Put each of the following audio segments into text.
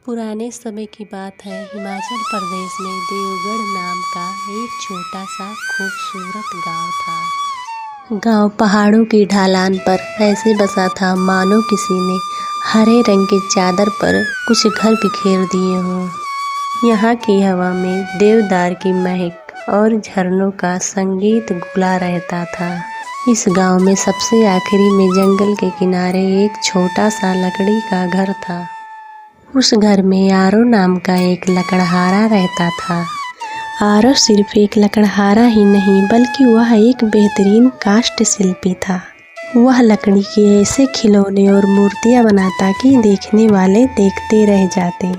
पुराने समय की बात है। हिमाचल प्रदेश में देवगढ़ नाम का एक छोटा सा खूबसूरत गांव था। गांव पहाड़ों की ढलान पर ऐसे बसा था मानो किसी ने हरे रंग की चादर पर कुछ घर बिखेर दिए हों। यहाँ की हवा में देवदार की महक और झरनों का संगीत घुला रहता था। इस गांव में सबसे आखिरी में जंगल के किनारे एक छोटा सा लकड़ी का घर था। उस घर में आरो नाम का एक लकड़हारा रहता था। आरो सिर्फ एक लकड़हारा ही नहीं बल्कि वह एक बेहतरीन काष्ठ शिल्पी था। वह लकड़ी के ऐसे खिलौने और मूर्तियां बनाता कि देखने वाले देखते रह जाते।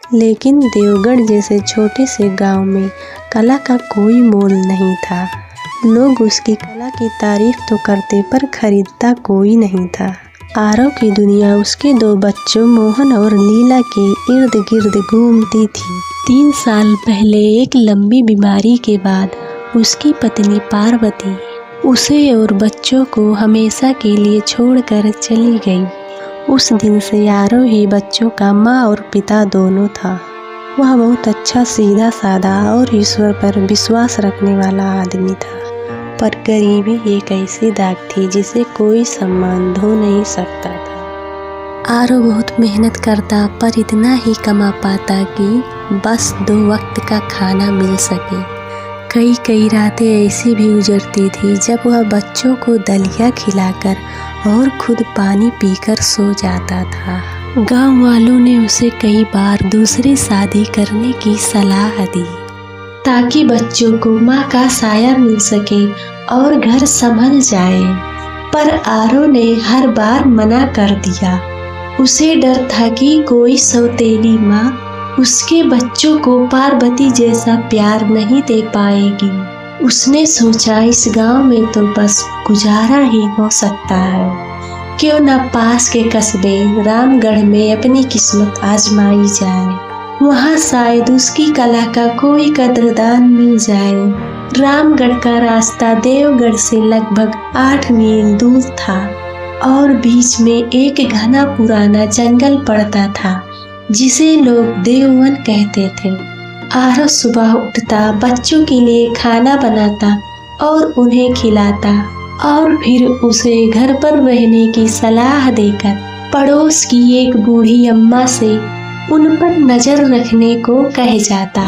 लेकिन देवगढ़ जैसे छोटे से गांव में कला का कोई मोल नहीं था। लोग उसकी कला की तारीफ तो करते पर खरीदता कोई नहीं था। आरव की दुनिया उसके दो बच्चों मोहन और लीला के इर्द गिर्द घूमती थी। 3 साल पहले एक लंबी बीमारी के बाद उसकी पत्नी पार्वती उसे और बच्चों को हमेशा के लिए छोड़कर चली गई। उस दिन से आरव ही बच्चों का माँ और पिता दोनों था। वह बहुत अच्छा, सीधा साधा और ईश्वर पर विश्वास रखने वाला आदमी था। पर गरीबी एक ऐसी दाग थी जिसे कोई सम्मान धो नहीं सकता था। आरो बहुत मेहनत करता पर इतना ही कमा पाता कि बस 2 वक्त का खाना मिल सके। कई रातें ऐसी भी गुजरती थी जब वह बच्चों को दलिया खिलाकर और खुद पानी पीकर सो जाता था। गांव वालों ने उसे कई बार दूसरी शादी करने की सलाह दी ताकि बच्चों को माँ का साया मिल सके और घर संभल जाए, पर आरो ने हर बार मना कर दिया। उसे डर था कि कोई सौतेली माँ उसके बच्चों को पार्वती जैसा प्यार नहीं दे पाएगी। उसने सोचा इस गांव में तो बस गुजारा ही हो सकता है, क्यों न पास के कस्बे रामगढ़ में अपनी किस्मत आजमाई जाए। वहाँ शायद उसकी कला का कोई कदरदान मिल जाए। रामगढ़ का रास्ता देवगढ़ से लगभग 8 मील दूर था और बीच में एक घना पुराना जंगल पड़ता था जिसे लोग देववन कहते थे। आरव सुबह उठता, बच्चों के लिए खाना बनाता और उन्हें खिलाता और फिर उसे घर पर रहने की सलाह देकर पड़ोस की एक बूढ़ी अम्मा से उन पर नजर रखने को कह जाता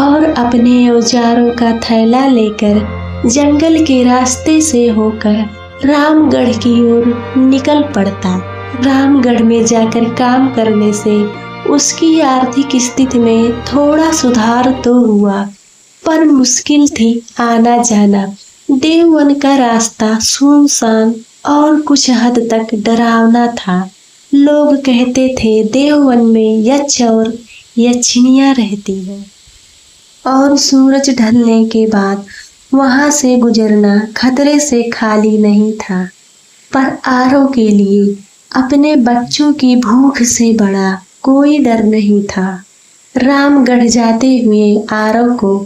और अपने औजारों का थैला लेकर जंगल के रास्ते से होकर रामगढ़ की ओर निकल पड़ता। रामगढ़ में जाकर काम करने से उसकी आर्थिक स्थिति में थोड़ा सुधार तो हुआ, पर मुश्किल थी आना जाना। देववन का रास्ता सुनसान और कुछ हद तक डरावना था। लोग कहते थे देववन में यक्ष और यक्षिणियां रहती हैं और सूरज ढलने के बाद वहां से गुजरना खतरे से खाली नहीं था। पर आरव के लिए अपने बच्चों की भूख से बड़ा कोई डर नहीं था। रामगढ़ जाते हुए आरव को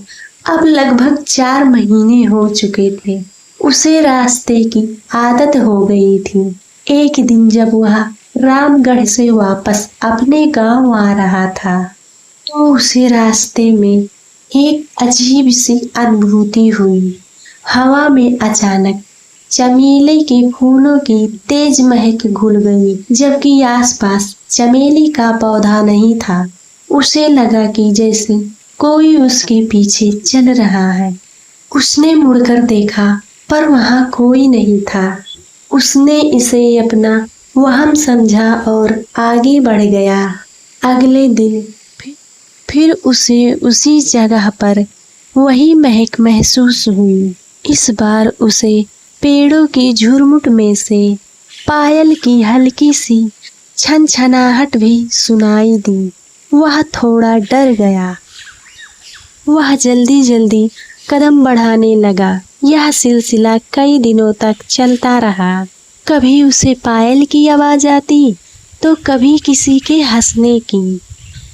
अब लगभग 4 महीने हो चुके थे। उसे रास्ते की आदत हो गई थी। एक दिन जब वह रामगढ़ से वापस अपने गांव आ रहा था तो उसे रास्ते में एक अजीब सी अनुभूति हुई। हवा में अचानक चमेली के फूलों की तेज महक घुल गई, जबकि आसपास चमेली का पौधा नहीं था। उसे लगा कि जैसे कोई उसके पीछे चल रहा है। उसने मुड़कर देखा पर वहां कोई नहीं था। उसने इसे अपना वहम समझा और आगे बढ़ गया। अगले दिन फिर उसे उसी जगह पर वही महक महसूस हुई। इस बार उसे पेड़ों की झुरमुट में से पायल की हल्की सी छनछनाहट भी सुनाई दी। वह थोड़ा डर गया। वह जल्दी कदम बढ़ाने लगा। यह सिलसिला कई दिनों तक चलता रहा। कभी उसे पायल की आवाज आती तो कभी किसी के हंसने की।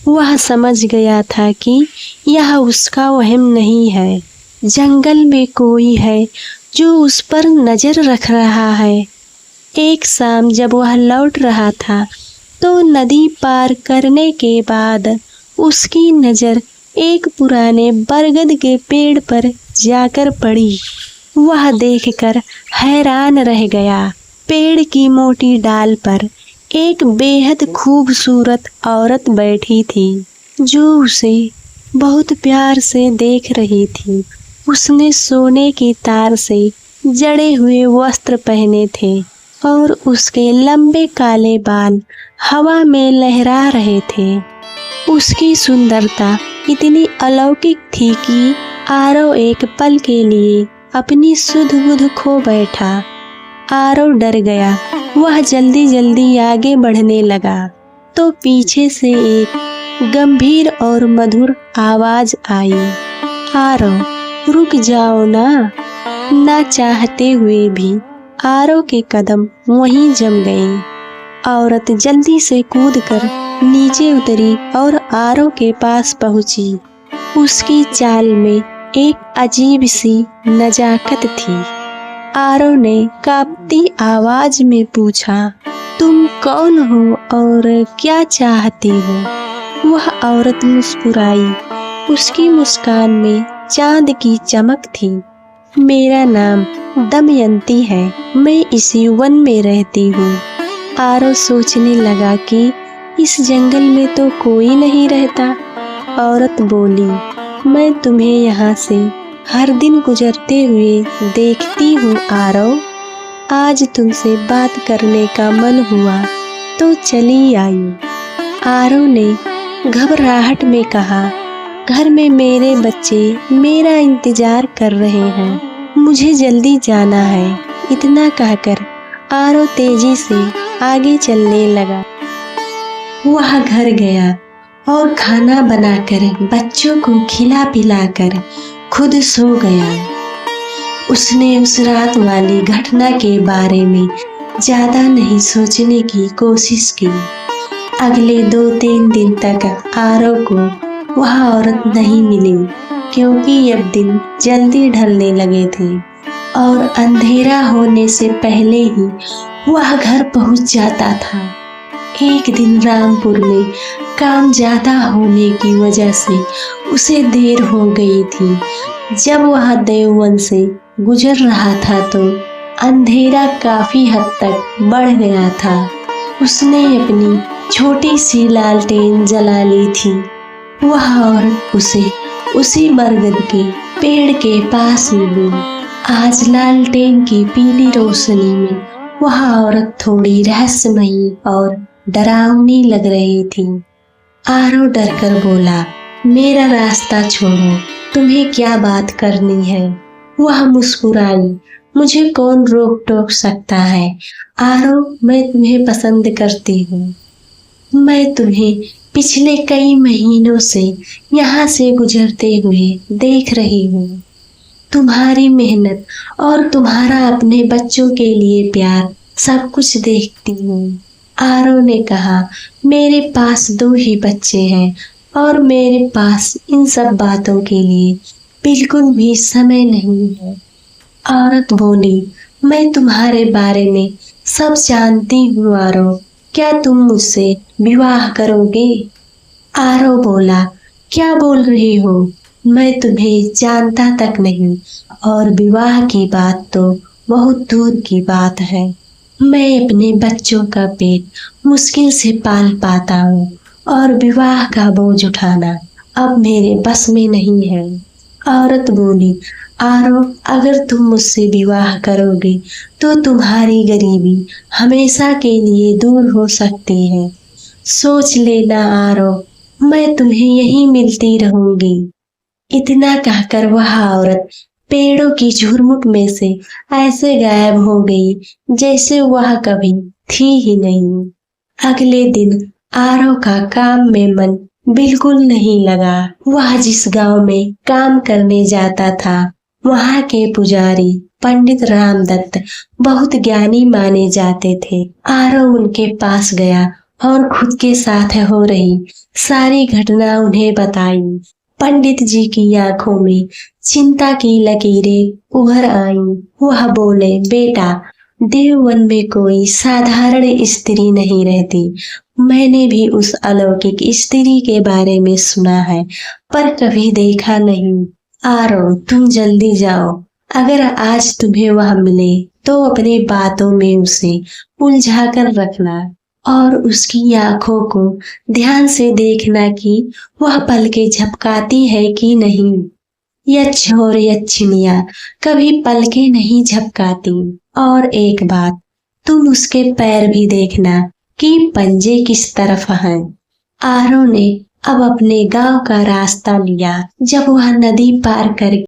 वह समझ गया था कि यह उसका वहम नहीं है। जंगल में कोई है जो उस पर नजर रख रहा है। एक शाम जब वह लौट रहा था तो नदी पार करने के बाद उसकी नज़र एक पुराने बरगद के पेड़ पर जाकर पड़ी। वह देखकर हैरान रह गया। पेड़ की मोटी डाल पर एक बेहद खूबसूरत औरत बैठी थी, जो उसे बहुत प्यार से देख रही थी। उसने सोने की तार से जड़े हुए वस्त्र पहने थे और उसके लंबे काले बाल हवा में लहरा रहे थे। उसकी सुंदरता इतनी अलौकिक थी कि आरव एक पल के लिए अपनी सुध बुध खो बैठा। आरव डर गया। वह जल्दी जल्दी आगे बढ़ने लगा तो पीछे से एक गंभीर और मधुर आवाज आई, आरव रुक जाओ ना। ना चाहते हुए भी आरव के कदम वहीं जम गए। औरत जल्दी से कूदकर नीचे उतरी और आरव के पास पहुंची। उसकी चाल में एक अजीब सी नजाकत थी। आरव ने कांपती आवाज में पूछा, तुम कौन हो और क्या चाहती हो? वह औरत मुस्कुराई। उसकी मुस्कान में चांद की चमक थी। मेरा नाम दमयंती है, मैं इसी वन में रहती हूँ। आरव सोचने लगा कि इस जंगल में तो कोई नहीं रहता। औरत बोली, मैं तुम्हें यहाँ से हर दिन गुजरते हुए देखती हूँ आरव। आज तुमसे बात करने का मन हुआ तो चली आई। आरव ने घबराहट में कहा, घर में मेरे बच्चे मेरा इंतजार कर रहे हैं, मुझे जल्दी जाना है। इतना कहकर आरव तेजी से आगे चलने लगा। वह घर गया और खाना बनाकर बच्चों को खिला पिलाकर खुद सो गया। उसने उस रात वाली घटना के बारे में ज्यादा नहीं सोचने की कोशिश की। अगले 2-3 दिन तक आरव को वह औरत नहीं मिली, क्योंकि अब दिन जल्दी ढलने लगे थे और अंधेरा होने से पहले ही वह घर पहुंच जाता था। एक दिन रामपुर में काम ज्यादा होने की वजह से उसे देर हो गई थी। जब वह देववन से गुजर रहा था तो अंधेरा काफी हद तक बढ़ गया था। उसने अपनी छोटी सी लालटेन जला ली थी। वह औरत उसे उसी बरगद के पेड़ के पास मिली। आज लालटेन की पीली रोशनी में वह औरत थोड़ी रहस्यमयी और डरावनी लग रही थी। आरव डरकर बोला, मेरा रास्ता छोड़ो, तुम्हें क्या बात करनी है? वह मुस्कुराई, मुझे कौन रोक टोक सकता है? आरव, मैं तुम्हें पसंद करती हूँ। मैं तुम्हें पिछले कई महीनों से यहाँ से गुजरते हुए देख रही हूँ। तुम्हारी मेहनत और तुम्हारा अपने बच्चों के लिए प्यार सब कुछ देखती हूँ। आरव ने कहा, मेरे पास 2 ही बच्चे हैं और मेरे पास इन सब बातों के लिए बिल्कुल भी समय नहीं है। औरत बोली, मैं तुम्हारे बारे में सब जानती हूँ आरव, क्या तुम मुझसे विवाह करोगे? आरव बोला, क्या बोल रही हो? मैं तुम्हें जानता तक नहीं और विवाह की बात तो बहुत दूर की बात है। मैं अपने बच्चों का पेट मुश्किल से पाल पाता हूँ और विवाह का बोझ उठाना अब मेरे बस में नहीं है। औरत बोली, आरव, अगर तुम मुझसे विवाह करोगे तो तुम्हारी गरीबी हमेशा के लिए दूर हो सकती है। सोच लेना आरव, मैं तुम्हें यहीं मिलती रहूंगी। इतना कहकर वह औरत पेड़ों की झुरमुट में से ऐसे गायब हो गई जैसे वह कभी थी ही नहीं। अगले दिन आरव का काम में मन बिल्कुल नहीं लगा। वह जिस गांव में काम करने जाता था, वहां के पुजारी पंडित रामदत्त बहुत ज्ञानी माने जाते थे। आरव उनके पास गया और खुद के साथ हो रही सारी घटना उन्हें बताई। पंडित जी की आंखों में चिंता की लकीरें उभर आईं। वह बोले, बेटा, देववन में कोई साधारण स्त्री नहीं रहती। मैंने भी उस अलौकिक स्त्री के बारे में सुना है, पर कभी देखा नहीं। आरो, तुम जल्दी जाओ। अगर आज तुम्हें वह मिले तो अपने बातों में उसे उलझा कर रखना और उसकी आंखों को ध्यान से देखना कि वह पलकें झपकाती है कि नहीं। यक्ष और यक्षिणियां कभी पलकें नहीं झपकाती। और एक बात, तुम उसके पैर भी देखना कि पंजे किस तरफ हैं। आरो ने अब अपने गांव का रास्ता लिया। जब वह नदी पार कर